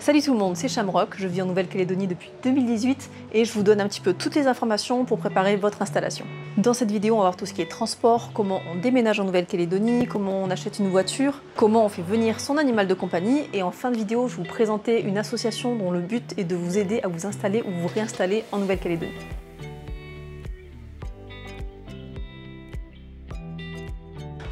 Salut tout le monde, c'est Shamrock, je vis en Nouvelle-Calédonie depuis 2018 et je vous donne un petit peu toutes les informations pour préparer votre installation. Dans cette vidéo, on va voir tout ce qui est transport, comment on déménage en Nouvelle-Calédonie, comment on achète une voiture, comment on fait venir son animal de compagnie et en fin de vidéo, je vais vous présenter une association dont le but est de vous aider à vous installer ou vous réinstaller en Nouvelle-Calédonie.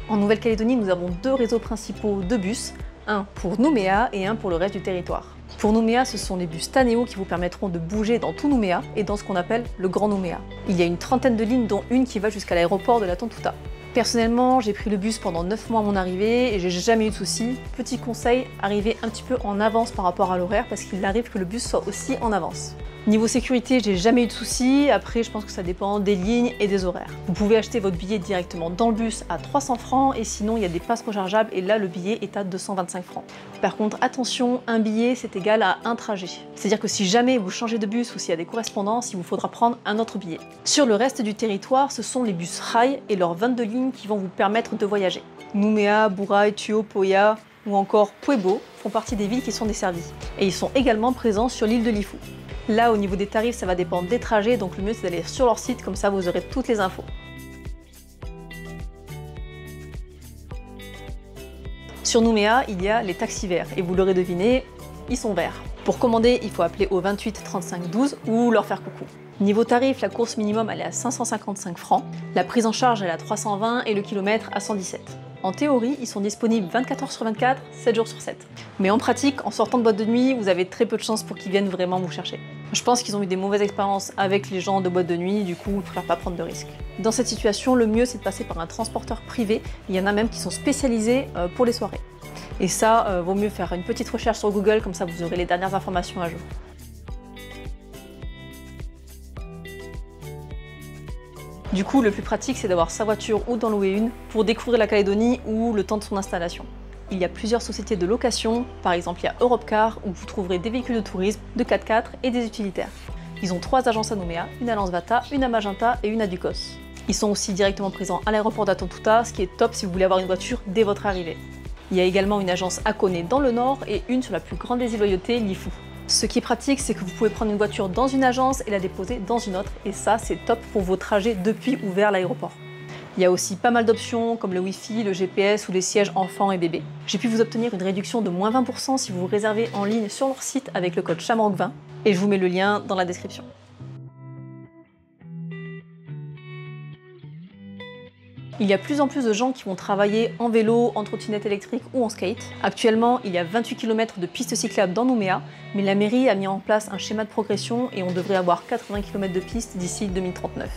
En Nouvelle-Calédonie, nous avons deux réseaux principaux de bus, un pour Nouméa et un pour le reste du territoire. Pour Nouméa, ce sont les bus Tanéo qui vous permettront de bouger dans tout Nouméa et dans ce qu'on appelle le Grand Nouméa. Il y a une trentaine de lignes dont une qui va jusqu'à l'aéroport de la Tontouta. Personnellement, j'ai pris le bus pendant 9 mois à mon arrivée et j'ai jamais eu de soucis. Petit conseil, arrivez un petit peu en avance par rapport à l'horaire parce qu'il arrive que le bus soit aussi en avance. Niveau sécurité, j'ai jamais eu de soucis. Après, je pense que ça dépend des lignes et des horaires. Vous pouvez acheter votre billet directement dans le bus à 300 francs et sinon il y a des passes rechargeables et là le billet est à 225 francs. Par contre, attention, un billet c'est égal à un trajet. C'est-à-dire que si jamais vous changez de bus ou s'il y a des correspondances, il vous faudra prendre un autre billet. Sur le reste du territoire, ce sont les bus rail et leurs 22 lignes qui vont vous permettre de voyager. Nouméa, Bouraï, Tuo, Poya ou encore Puebo font partie des villes qui sont desservies. Et ils sont également présents sur l'île de Lifou. Là, au niveau des tarifs, ça va dépendre des trajets, donc le mieux c'est d'aller sur leur site, comme ça vous aurez toutes les infos. Sur Nouméa, il y a les taxis verts, et vous l'aurez deviné, ils sont verts. Pour commander, il faut appeler au 28 35 12 ou leur faire coucou. Niveau tarif, la course minimum elle est à 555 francs, la prise en charge elle est à 320 et le kilomètre à 117. En théorie, ils sont disponibles 24 h sur 24, 7 jours sur 7. Mais en pratique, en sortant de boîte de nuit, vous avez très peu de chances pour qu'ils viennent vraiment vous chercher. Je pense qu'ils ont eu des mauvaises expériences avec les gens de boîte de nuit, du coup, ils préfèrent pas prendre de risques. Dans cette situation, le mieux c'est de passer par un transporteur privé. Il y en a même qui sont spécialisés pour les soirées. Et ça, vaut mieux faire une petite recherche sur Google, comme ça vous aurez les dernières informations à jour. Du coup, le plus pratique, c'est d'avoir sa voiture ou d'en louer une pour découvrir la Calédonie ou le temps de son installation. Il y a plusieurs sociétés de location, par exemple il y a Europcar où vous trouverez des véhicules de tourisme, de 4x4 et des utilitaires. Ils ont 3 agences à Nouméa, une à Lansvata, une à Magenta et une à Ducos. Ils sont aussi directement présents à l'aéroport de la Tontouta, ce qui est top si vous voulez avoir une voiture dès votre arrivée. Il y a également une agence à Koné dans le nord et une sur la plus grande des îles Loyauté, Lifou. Ce qui est pratique, c'est que vous pouvez prendre une voiture dans une agence et la déposer dans une autre, et ça c'est top pour vos trajets depuis ou vers l'aéroport. Il y a aussi pas mal d'options comme le Wi-Fi, le GPS ou les sièges enfants et bébés. J'ai pu vous obtenir une réduction de moins 20% si vous vous réservez en ligne sur leur site avec le code Shamrock20 et je vous mets le lien dans la description. Il y a plus en plus de gens qui vont travailler en vélo, en trottinette électrique ou en skate. Actuellement, il y a 28 km de pistes cyclables dans Nouméa, mais la mairie a mis en place un schéma de progression et on devrait avoir 80 km de pistes d'ici 2039.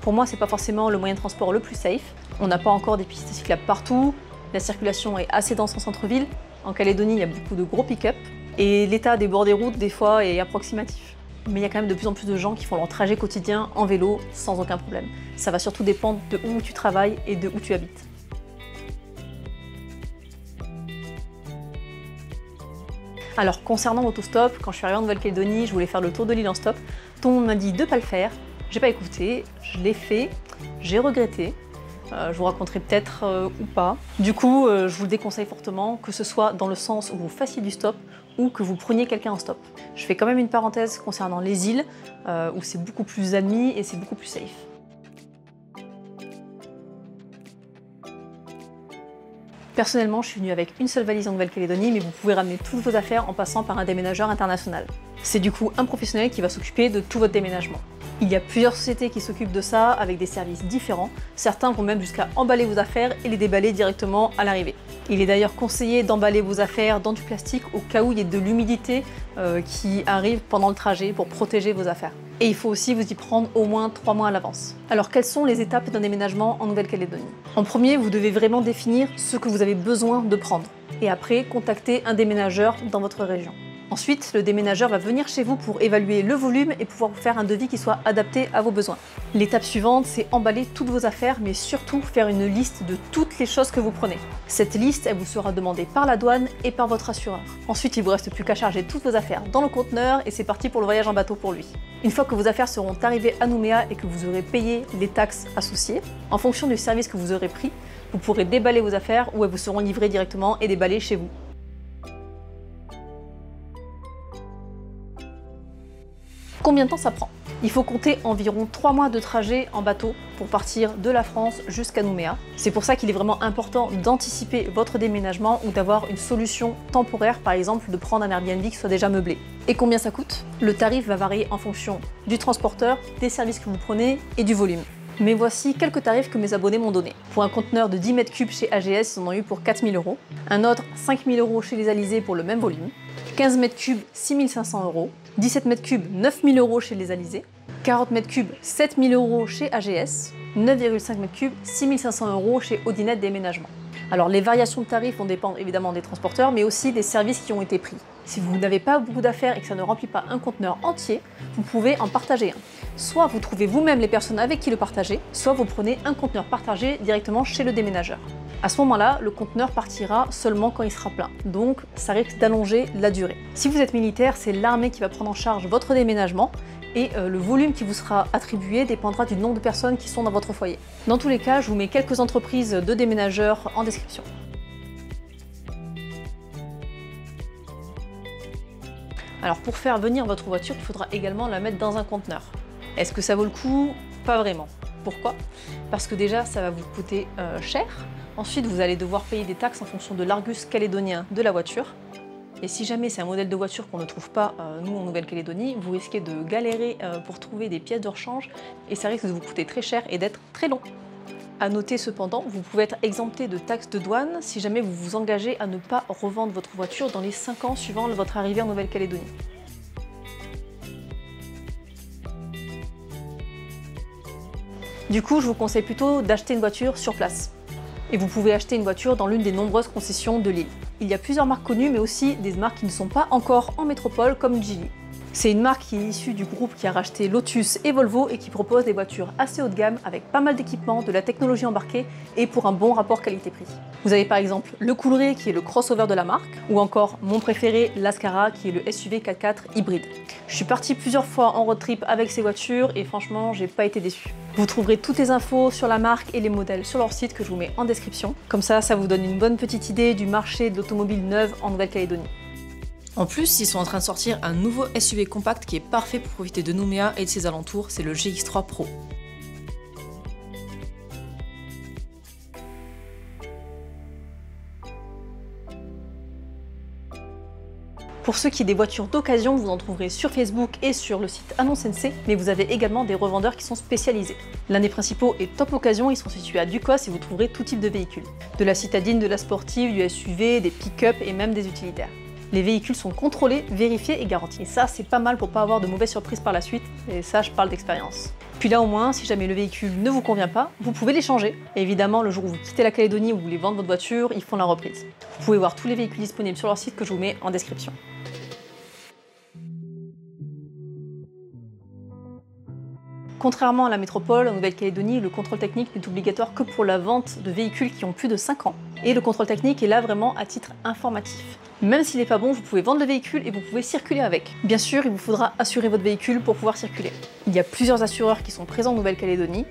Pour moi, c'est pas forcément le moyen de transport le plus safe. On n'a pas encore des pistes cyclables partout, la circulation est assez dense en centre-ville. En Calédonie, il y a beaucoup de gros pick-up et l'état des bords des routes, des fois, est approximatif. Mais il y a quand même de plus en plus de gens qui font leur trajet quotidien en vélo sans aucun problème. Ça va surtout dépendre de où tu travailles et de où tu habites. Alors concernant l'autostop, quand je suis arrivée en Nouvelle-Calédonie, je voulais faire le tour de l'île en stop. Tout le monde m'a dit de ne pas le faire, j'ai pas écouté, je l'ai fait, j'ai regretté. Je vous raconterai peut-être ou pas. Du coup, je vous le déconseille fortement, que ce soit dans le sens où vous fassiez du stop ou que vous preniez quelqu'un en stop. Je fais quand même une parenthèse concernant les îles, où c'est beaucoup plus admis et c'est beaucoup plus safe. Personnellement, je suis venue avec une seule valise en Nouvelle-Calédonie, mais vous pouvez ramener toutes vos affaires en passant par un déménageur international. C'est du coup un professionnel qui va s'occuper de tout votre déménagement. Il y a plusieurs sociétés qui s'occupent de ça avec des services différents. Certains vont même jusqu'à emballer vos affaires et les déballer directement à l'arrivée. Il est d'ailleurs conseillé d'emballer vos affaires dans du plastique au cas où il y ait de l'humidité qui arrive pendant le trajet pour protéger vos affaires. Et il faut aussi vous y prendre au moins 3 mois à l'avance. Alors quelles sont les étapes d'un déménagement en Nouvelle-Calédonie? En premier, vous devez vraiment définir ce que vous avez besoin de prendre. Et après, contacter un déménageur dans votre région. Ensuite, le déménageur va venir chez vous pour évaluer le volume et pouvoir vous faire un devis qui soit adapté à vos besoins. L'étape suivante, c'est emballer toutes vos affaires, mais surtout faire une liste de toutes les choses que vous prenez. Cette liste, elle vous sera demandée par la douane et par votre assureur. Ensuite, il ne vous reste plus qu'à charger toutes vos affaires dans le conteneur et c'est parti pour le voyage en bateau pour lui. Une fois que vos affaires seront arrivées à Nouméa et que vous aurez payé les taxes associées, en fonction du service que vous aurez pris, vous pourrez déballer vos affaires ou elles vous seront livrées directement et déballées chez vous. Combien de temps ça prend? Il faut compter environ 3 mois de trajet en bateau pour partir de la France jusqu'à Nouméa. C'est pour ça qu'il est vraiment important d'anticiper votre déménagement ou d'avoir une solution temporaire, par exemple de prendre un Airbnb qui soit déjà meublé. Et combien ça coûte? Le tarif va varier en fonction du transporteur, des services que vous prenez et du volume. Mais voici quelques tarifs que mes abonnés m'ont donnés. Pour un conteneur de 10 mètres cubes chez AGS, ils en ont eu pour 4 000 €. Un autre, 5 000 € chez les Alizés pour le même volume. 15 mètres cubes, 6 500 €. 17 mètres cubes, 9 000 € chez les Alizés. 40 mètres cubes, 7 000 € chez AGS. 9,5 mètres cubes, 6 500 € chez Audinet Déménagement. Alors les variations de tarifs vont dépendre évidemment des transporteurs, mais aussi des services qui ont été pris. Si vous n'avez pas beaucoup d'affaires et que ça ne remplit pas un conteneur entier, vous pouvez en partager un. Soit vous trouvez vous-même les personnes avec qui le partager, soit vous prenez un conteneur partagé directement chez le déménageur. À ce moment-là, le conteneur partira seulement quand il sera plein, donc ça risque d'allonger la durée. Si vous êtes militaire, c'est l'armée qui va prendre en charge votre déménagement et le volume qui vous sera attribué dépendra du nombre de personnes qui sont dans votre foyer. Dans tous les cas, je vous mets quelques entreprises de déménageurs en description. Alors pour faire venir votre voiture, il faudra également la mettre dans un conteneur. Est-ce que ça vaut le coup? Pas vraiment. Pourquoi? Parce que déjà, ça va vous coûter cher. Ensuite, vous allez devoir payer des taxes en fonction de l'Argus calédonien de la voiture. Et si jamais c'est un modèle de voiture qu'on ne trouve pas, nous, en Nouvelle-Calédonie, vous risquez de galérer pour trouver des pièces de rechange et ça risque de vous coûter très cher et d'être très long. À noter cependant, vous pouvez être exempté de taxes de douane si jamais vous vous engagez à ne pas revendre votre voiture dans les 5 ans suivant votre arrivée en Nouvelle-Calédonie. Du coup, je vous conseille plutôt d'acheter une voiture sur place. Et vous pouvez acheter une voiture dans l'une des nombreuses concessions de l'île. Il y a plusieurs marques connues, mais aussi des marques qui ne sont pas encore en métropole, comme Geely. C'est une marque qui est issue du groupe qui a racheté Lotus et Volvo et qui propose des voitures assez haut de gamme avec pas mal d'équipements, de la technologie embarquée et pour un bon rapport qualité-prix. Vous avez par exemple le Coolray qui est le crossover de la marque ou encore mon préféré, l'Ascara qui est le SUV 4x4 hybride. Je suis partie plusieurs fois en road trip avec ces voitures et franchement, j'ai pas été déçue. Vous trouverez toutes les infos sur la marque et les modèles sur leur site que je vous mets en description. Comme ça vous donne une bonne petite idée du marché de l'automobile neuve en Nouvelle-Calédonie. En plus, ils sont en train de sortir un nouveau SUV compact qui est parfait pour profiter de Nouméa et de ses alentours, c'est le GX3 Pro. Pour ceux qui ont des voitures d'occasion, vous en trouverez sur Facebook et sur le site Annonce NC, mais vous avez également des revendeurs qui sont spécialisés. L'un des principaux est Top Occasion, ils sont situés à Ducos et vous trouverez tout type de véhicules. De la citadine, de la sportive, du SUV, des pick-up et même des utilitaires. Les véhicules sont contrôlés, vérifiés et garantis. Et ça, c'est pas mal pour pas avoir de mauvaises surprises par la suite, et ça, je parle d'expérience. Puis là au moins, si jamais le véhicule ne vous convient pas, vous pouvez les changer. Et évidemment, le jour où vous quittez la Calédonie ou vous voulez vendre votre voiture, ils font la reprise. Vous pouvez voir tous les véhicules disponibles sur leur site que je vous mets en description. Contrairement à la métropole, en Nouvelle-Calédonie, le contrôle technique n'est obligatoire que pour la vente de véhicules qui ont plus de 5 ans. Et le contrôle technique est là vraiment à titre informatif. Même s'il n'est pas bon, vous pouvez vendre le véhicule et vous pouvez circuler avec. Bien sûr, il vous faudra assurer votre véhicule pour pouvoir circuler. Il y a plusieurs assureurs qui sont présents en Nouvelle-Calédonie.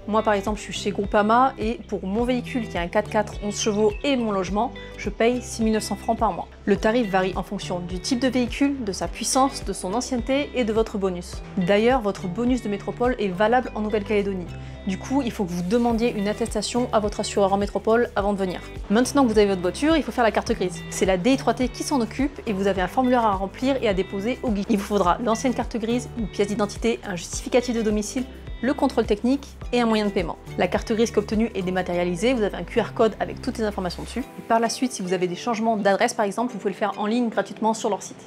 Moi par exemple, je suis chez Groupama et pour mon véhicule qui a un 4x4 11 chevaux et mon logement, je paye 6 900 francs par mois. Le tarif varie en fonction du type de véhicule, de sa puissance, de son ancienneté et de votre bonus. D'ailleurs, votre bonus de métropole est valable en Nouvelle-Calédonie. Du coup, il faut que vous demandiez une attestation à votre assureur en métropole avant de venir. Maintenant que vous avez votre voiture, il faut faire la carte grise. C'est la DI3T qui s'en occupe et vous avez un formulaire à remplir et à déposer au guichet. Il vous faudra l'ancienne carte grise, une pièce d'identité, un justificatif de domicile, le contrôle technique et un moyen de paiement. La carte grise obtenue est dématérialisée, vous avez un QR code avec toutes les informations dessus. Et par la suite, si vous avez des changements d'adresse par exemple, vous pouvez le faire en ligne gratuitement sur leur site.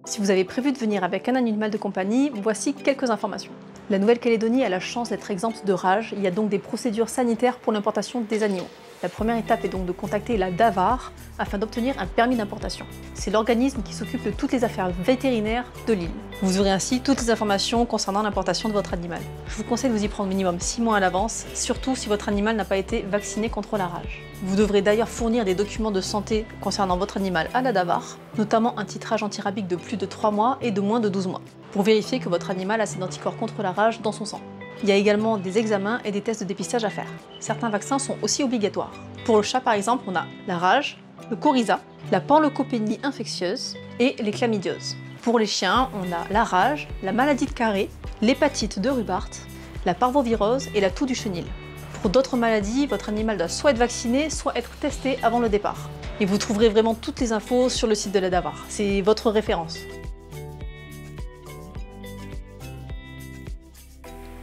Si vous avez prévu de venir avec un animal de compagnie, voici quelques informations. La Nouvelle-Calédonie a la chance d'être exempte de rage, il y a donc des procédures sanitaires pour l'importation des animaux. La première étape est donc de contacter la DAVAR afin d'obtenir un permis d'importation. C'est l'organisme qui s'occupe de toutes les affaires vétérinaires de l'île. Vous aurez ainsi toutes les informations concernant l'importation de votre animal. Je vous conseille de vous y prendre minimum 6 mois à l'avance, surtout si votre animal n'a pas été vacciné contre la rage. Vous devrez d'ailleurs fournir des documents de santé concernant votre animal à la DAVAR, notamment un titrage antirabique de plus de 3 mois et de moins de 12 mois, pour vérifier que votre animal a ses anticorps contre la rage dans son sang. Il y a également des examens et des tests de dépistage à faire. Certains vaccins sont aussi obligatoires. Pour le chat par exemple, on a la rage, le coryza, la panleucopénie infectieuse et les chlamydioses. Pour les chiens, on a la rage, la maladie de Carré, l'hépatite de Rubart, la parvovirose et la toux du chenil. Pour d'autres maladies, votre animal doit soit être vacciné, soit être testé avant le départ. Et vous trouverez vraiment toutes les infos sur le site de l'Adavar. C'est votre référence.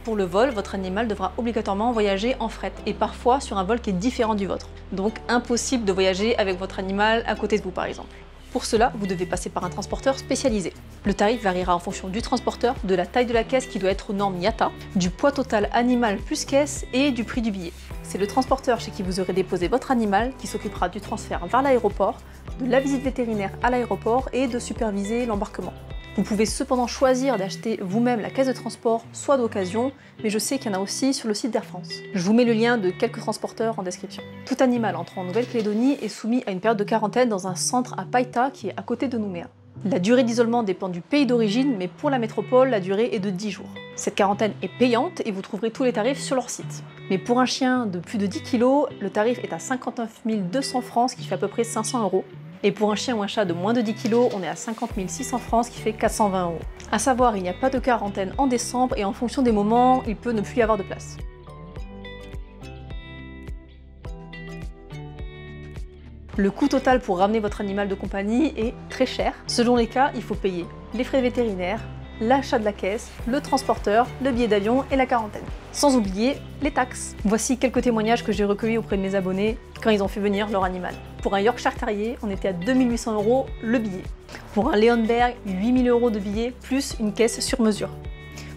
Pour le vol, votre animal devra obligatoirement voyager en fret et parfois sur un vol qui est différent du vôtre. Donc impossible de voyager avec votre animal à côté de vous par exemple. Pour cela, vous devez passer par un transporteur spécialisé. Le tarif variera en fonction du transporteur, de la taille de la caisse qui doit être aux normes IATA, du poids total animal plus caisse et du prix du billet. C'est le transporteur chez qui vous aurez déposé votre animal qui s'occupera du transfert vers l'aéroport, de la visite vétérinaire à l'aéroport et de superviser l'embarquement. Vous pouvez cependant choisir d'acheter vous-même la caisse de transport, soit d'occasion, mais je sais qu'il y en a aussi sur le site d'Air France. Je vous mets le lien de quelques transporteurs en description. Tout animal entrant en Nouvelle-Calédonie est soumis à une période de quarantaine dans un centre à Païta qui est à côté de Nouméa. La durée d'isolement dépend du pays d'origine, mais pour la métropole, la durée est de 10 jours. Cette quarantaine est payante et vous trouverez tous les tarifs sur leur site. Mais pour un chien de plus de 10 kg, le tarif est à 59 200 francs, ce qui fait à peu près 500 €. Et pour un chien ou un chat de moins de 10 kg, on est à 50 600 francs, ce qui fait 420 €. A savoir, il n'y a pas de quarantaine en décembre et en fonction des moments, il peut ne plus y avoir de place. Le coût total pour ramener votre animal de compagnie est très cher. Selon les cas, il faut payer les frais vétérinaires, l'achat de la caisse, le transporteur, le billet d'avion et la quarantaine. Sans oublier les taxes. Voici quelques témoignages que j'ai recueillis auprès de mes abonnés quand ils ont fait venir leur animal. Pour un Yorkshire Terrier, on était à 2 800 € le billet. Pour un Leonberg, 8 000 € de billet plus une caisse sur mesure.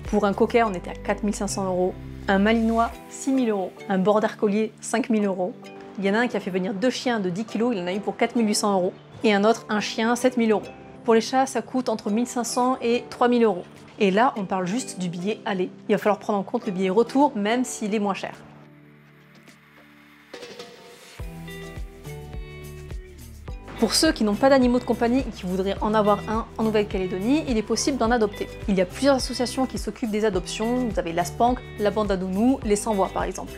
Pour un Cocker, on était à 4 500 €. Un Malinois, 6 000 €. Un Border Collier, 5 000 €. Il y en a un qui a fait venir 2 chiens de 10 kg, il en a eu pour 4 800 €. Et un autre, un chien, 7 000 €. Pour les chats, ça coûte entre 1 500 et 3 000 €. Et là, on parle juste du billet aller. Il va falloir prendre en compte le billet retour, même s'il est moins cher. Pour ceux qui n'ont pas d'animaux de compagnie et qui voudraient en avoir un en Nouvelle-Calédonie, il est possible d'en adopter. Il y a plusieurs associations qui s'occupent des adoptions. Vous avez l'ASPANC, la Bande à Nounou, les Sans-Voix par exemple.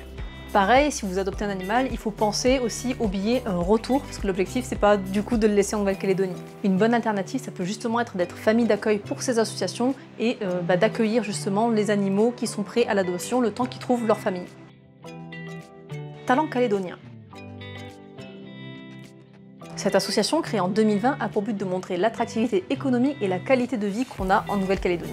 Pareil, si vous adoptez un animal, il faut penser aussi au billet retour, parce que l'objectif c'est pas du coup de le laisser en Nouvelle-Calédonie. Une bonne alternative, ça peut justement être d'être famille d'accueil pour ces associations et d'accueillir justement les animaux qui sont prêts à l'adoption le temps qu'ils trouvent leur famille. Talent calédonien. Cette association, créée en 2020, a pour but de montrer l'attractivité économique et la qualité de vie qu'on a en Nouvelle-Calédonie.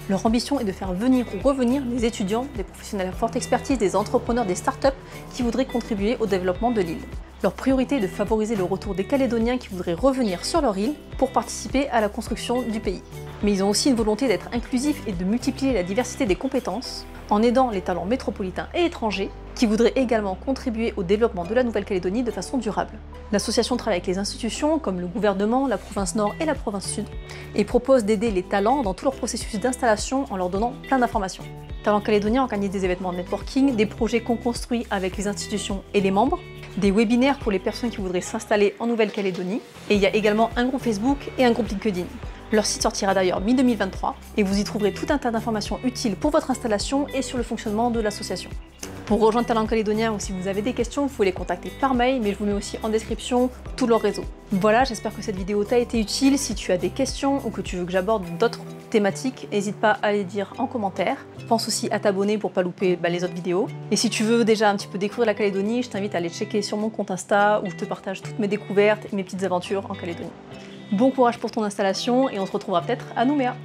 Leur ambition est de faire venir ou revenir des étudiants, des professionnels à forte expertise, des entrepreneurs, des startups qui voudraient contribuer au développement de l'île. Leur priorité est de favoriser le retour des Calédoniens qui voudraient revenir sur leur île pour participer à la construction du pays. Mais ils ont aussi une volonté d'être inclusifs et de multiplier la diversité des compétences en aidant les talents métropolitains et étrangers qui voudraient également contribuer au développement de la Nouvelle-Calédonie de façon durable. L'association travaille avec les institutions comme le gouvernement, la province Nord et la province Sud et propose d'aider les talents dans tout leur processus d'installation en leur donnant plein d'informations. Talent Calédonien organise des événements de networking, des projets co-construits avec les institutions et les membres, des webinaires pour les personnes qui voudraient s'installer en Nouvelle-Calédonie et il y a également un groupe Facebook et un groupe LinkedIn. Leur site sortira d'ailleurs mi-2023 et vous y trouverez tout un tas d'informations utiles pour votre installation et sur le fonctionnement de l'association. Pour rejoindre Talent Calédonien ou si vous avez des questions, vous pouvez les contacter par mail, mais je vous mets aussi en description tout leur réseau. Voilà, j'espère que cette vidéo t'a été utile. Si tu as des questions ou que tu veux que j'aborde d'autres thématiques, n'hésite pas à les dire en commentaire. Pense aussi à t'abonner pour pas louper les autres vidéos. Et si tu veux déjà un petit peu découvrir la Calédonie, je t'invite à aller checker sur mon compte Insta où je te partage toutes mes découvertes et mes petites aventures en Calédonie. Bon courage pour ton installation et on se retrouvera peut-être à Nouméa.